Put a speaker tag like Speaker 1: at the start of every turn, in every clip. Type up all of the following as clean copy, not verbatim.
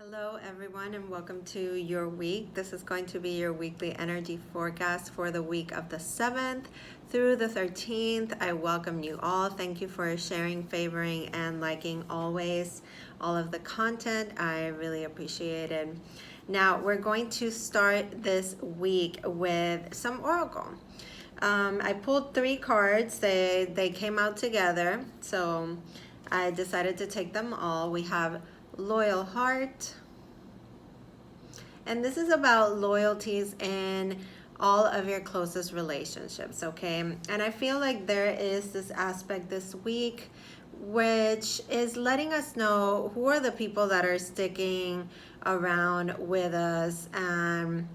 Speaker 1: Hello everyone and welcome to your week. This is going to be your weekly energy forecast for the week of the 7th through the 13th. I welcome you all. Thank you for sharing, favoring, and liking always all of the content. I really appreciate it. Now we're going to start this week with some oracle. I pulled 3 cards. They came out together, so I decided to take them all. We have Loyal Heart, and this is about loyalties in all of your closest relationships, okay? And I feel like there is this aspect this week which is letting us know who are the people that are sticking around with us. And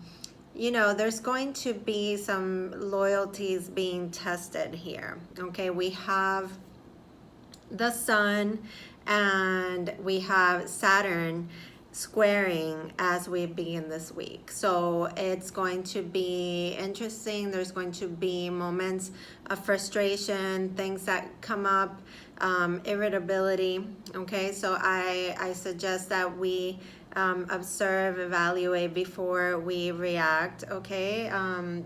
Speaker 1: you know, there's going to be some loyalties being tested here, okay? We have the sun and we have Saturn squaring as we begin this week. So it's going to be interesting. There's going to be moments of frustration, things that come up, irritability. Okay, so I suggest that we observe, evaluate before we react. Okay,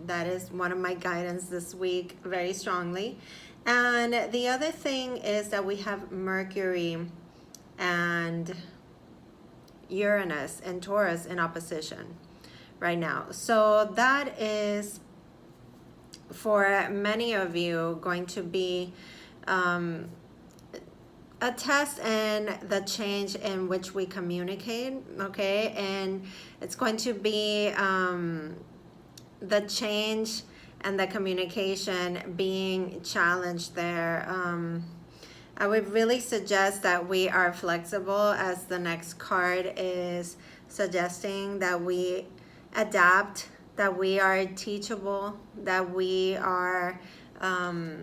Speaker 1: that is one of my guidance this week very strongly. And the other thing is that we have Mercury and Uranus and Taurus in opposition right now. So that is, for many of you, going to be a test in the change in which we communicate, okay? And it's going to be the change and the communication being challenged there. I would really suggest that we are flexible, as the next card is suggesting, that we adapt, that we are teachable, that we are like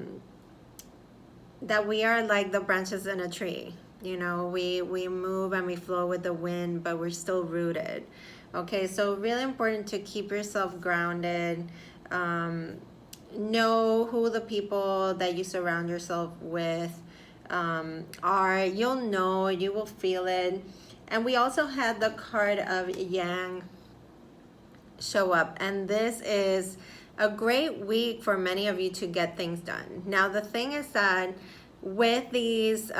Speaker 1: the branches in a tree. You know, we move and we flow with the wind, but we're still rooted. Okay, so really important to keep yourself grounded. Know who the people that you surround yourself with are. You'll know, you will feel it. And we also had the card of Yang show up, and this is a great week for many of you to get things done. Now the thing is that with these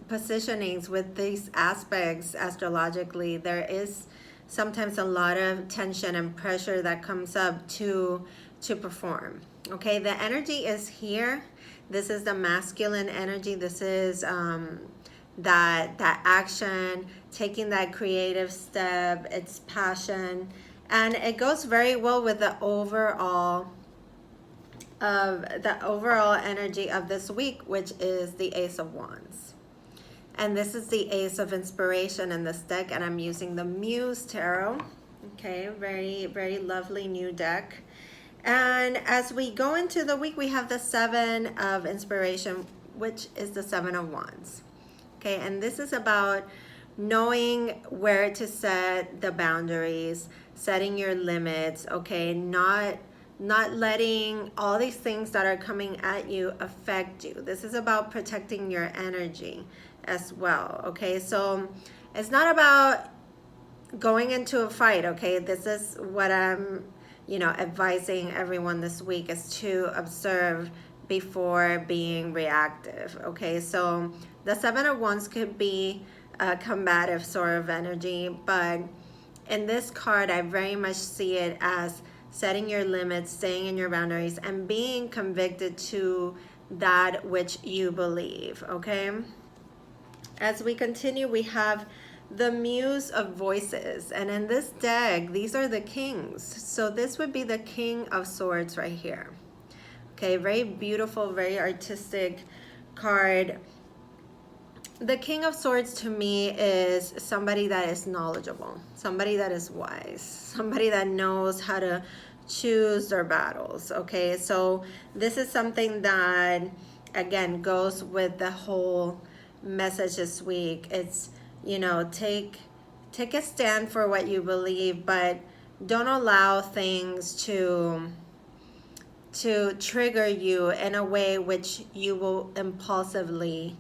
Speaker 1: positionings, with these aspects astrologically, there is sometimes a lot of tension and pressure that comes up to perform. Okay, the energy is here. This is the masculine energy. This is that action, taking that creative step. It's passion, and it goes very well with the overall energy of this week, which is the Ace of Wands. And this is the Ace of Inspiration in this deck, and I'm using the Muse Tarot. Okay, very, very lovely new deck. And as we go into the week, we have the 7 of Inspiration, which is the 7 of Wands. Okay, and this is about knowing where to set the boundaries, setting your limits, okay, not letting all these things that are coming at you affect you. This is about protecting your energy as well, okay? So it's not about going into a fight, okay? This is what I'm advising everyone this week, is to observe before being reactive, okay? So the 7 of Wands could be a combative sort of energy, but in this card, I very much see it as setting your limits, staying in your boundaries, and being convicted to that which you believe, okay? As we continue, we have the Muse of Voices, and in this deck, these are the kings. So this would be the King of Swords right here. Okay, very beautiful, very artistic card. The King of Swords to me is somebody that is knowledgeable, somebody that is wise, somebody that knows how to choose their battles, okay? So this is something that, again, goes with the whole message this week. It's, take a stand for what you believe, but don't allow things to trigger you in a way which you will impulsively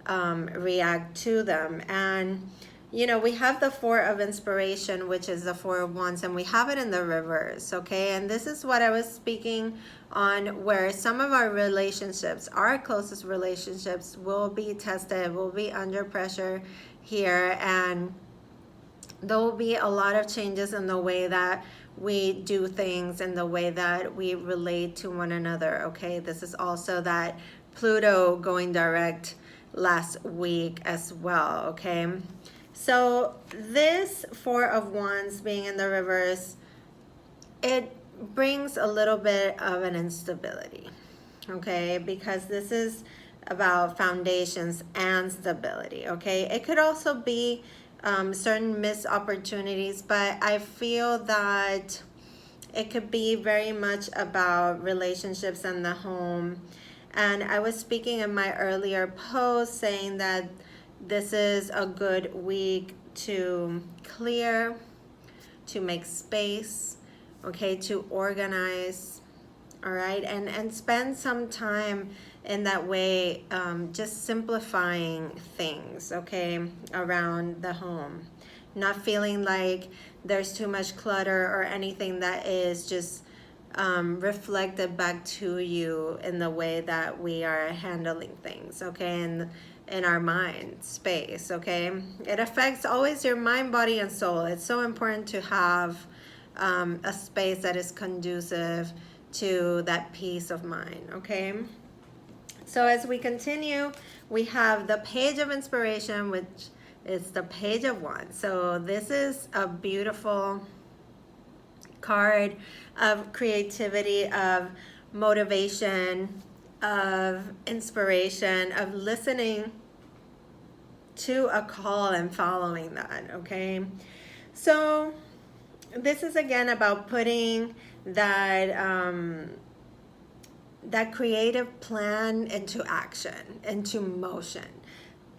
Speaker 1: react to them. And you know, we have the Four of Inspiration, which is the Four of Wands, and we have it in the reverse, okay? And this is what I was speaking on, where some of our relationships, our closest relationships, will be tested, will be under pressure here, and there will be a lot of changes in the way that we do things and the way that we relate to one another, okay? This is also that Pluto going direct last week as well, okay? So this Four of Wands being in the reverse, it brings a little bit of an instability, okay? Because this is about foundations and stability, okay? It could also be certain missed opportunities, but I feel that it could be very much about relationships and the home. And I was speaking in my earlier post saying that this is a good week to clear, to make space, okay, to organize, all right, and spend some time in that way, just simplifying things, okay, around the home. Not feeling like there's too much clutter or anything that is just reflected back to you in the way that we are handling things, okay, and in our mind space, okay? It affects always your mind, body, and soul. It's so important to have a space that is conducive to that peace of mind, okay? So as we continue, we have the Page of Inspiration, which is the Page of Wands. So this is a beautiful card of creativity, of motivation, of inspiration, of listening to a call and following that, okay? So this is again about putting that that creative plan into action, into motion.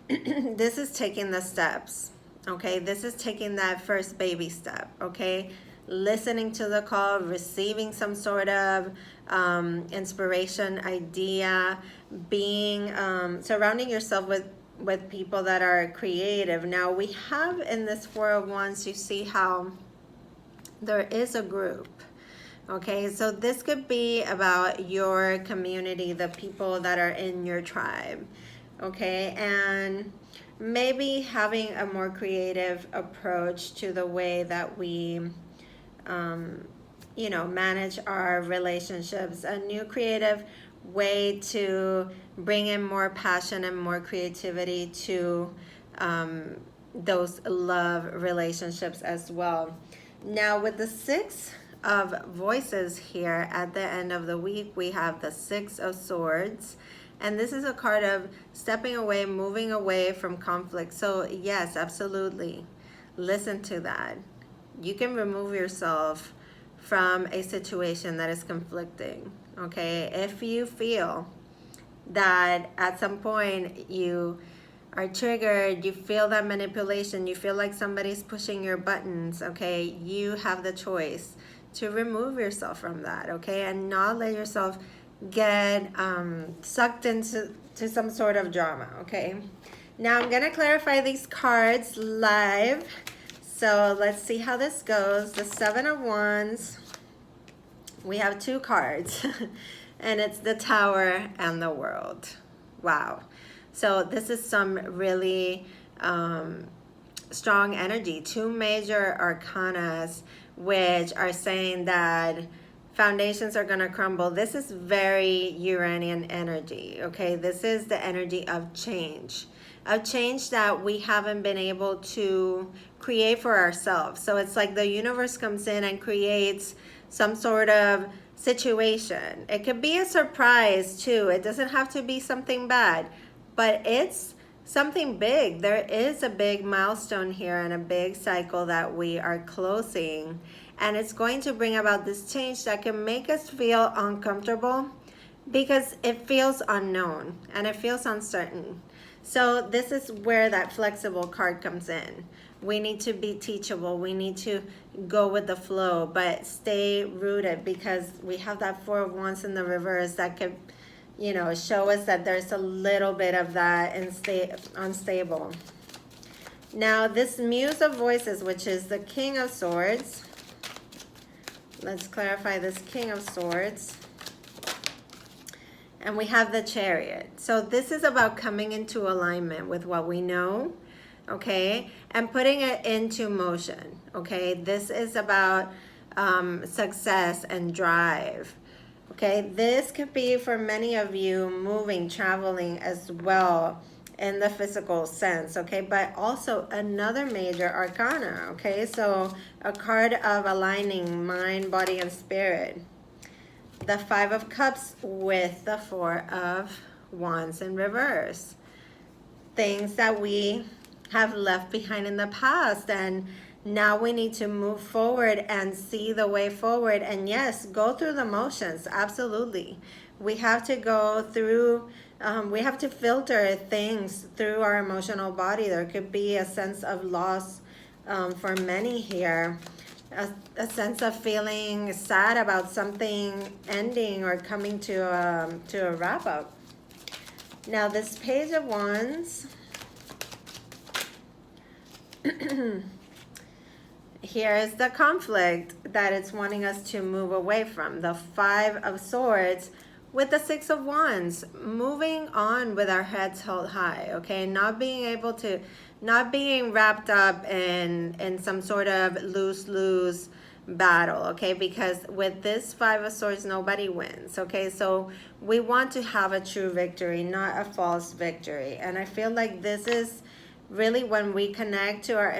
Speaker 1: This is taking the steps, okay? This is taking that first baby step, okay? Listening to the call, receiving some sort of inspiration, idea, being surrounding yourself with people that are creative. Now we have in this Four of Wands, you see how there is a group, okay? So this could be about your community, the people that are in your tribe, okay? And maybe having a more creative approach to the way that we you know, manage our relationships, a new creative way to bring in more passion and more creativity to those love relationships as well. Now with the Six of Voices here at the end of the week, we have the Six of Swords, and this is a card of stepping away, moving away from conflict. So yes, absolutely, listen to that. You can remove yourself from a situation that is conflicting, okay? If you feel that at some point you are triggered, you feel that manipulation, you feel like somebody's pushing your buttons, okay? You have the choice to remove yourself from that, okay? And not let yourself get sucked into some sort of drama, okay? Now I'm gonna clarify these cards live. So let's see how this goes. The Seven of Wands, we have two cards, and it's the Tower and the World. Wow. So this is some really strong energy. Two major arcanas, which are saying that foundations are going to crumble. This is very Uranian energy, okay? This is the energy of change. A change that we haven't been able to create for ourselves. So it's like the universe comes in and creates some sort of situation. It could be a surprise too. It doesn't have to be something bad, but it's something big. There is a big milestone here and a big cycle that we are closing, and it's going to bring about this change that can make us feel uncomfortable because it feels unknown and it feels uncertain. So this is where that flexible card comes in. We need to be teachable. We need to go with the flow, but stay rooted, because we have that Four of Wands in the reverse that could, you know, show us that there's a little bit of that unstable. Now this Muse of Voices, which is the King of Swords. Let's clarify this King of Swords. And we have the Chariot. So this is about coming into alignment with what we know, okay? And putting it into motion, okay? This is about success and drive, okay? This could be for many of you moving, traveling as well in the physical sense, okay? But also another major arcana, okay? So a card of aligning mind, body, and spirit. The Five of Cups with the Four of Wands in reverse. Things that we have left behind in the past, and now we need to move forward and see the way forward. And yes, go through the motions, absolutely. We have to go through, we have to filter things through our emotional body. There could be a sense of loss for many here. A sense of feeling sad about something ending or coming to a wrap up. Now this Page of Wands, here is the conflict that it's wanting us to move away from. The Five of Swords with the Six of Wands, moving on with our heads held high, okay? Not being wrapped up in some sort of lose-lose battle, okay? Because with this Five of Swords, nobody wins, okay? So we want to have a true victory, not a false victory. And I feel like this is really when we connect to our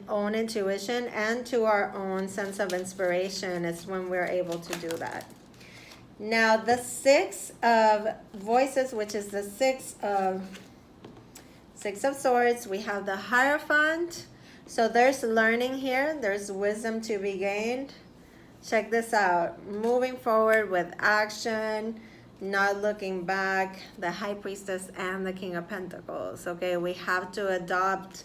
Speaker 1: own intuition and to our own sense of inspiration, it's when we're able to do that. Now the Six of Voices, which is the Six of Swords, we have the Hierophant. So there's learning here, there's wisdom to be gained. Check this out, moving forward with action, not looking back. The High Priestess and the King of Pentacles, okay? We have to adopt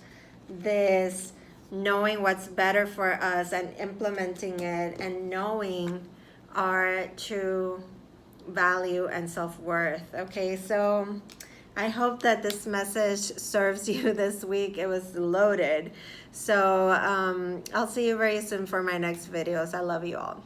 Speaker 1: this, knowing what's better for us and implementing it, and knowing our true value and self-worth, okay? So I hope that this message serves you this week. It was loaded. So I'll see you very soon for my next videos. I love you all.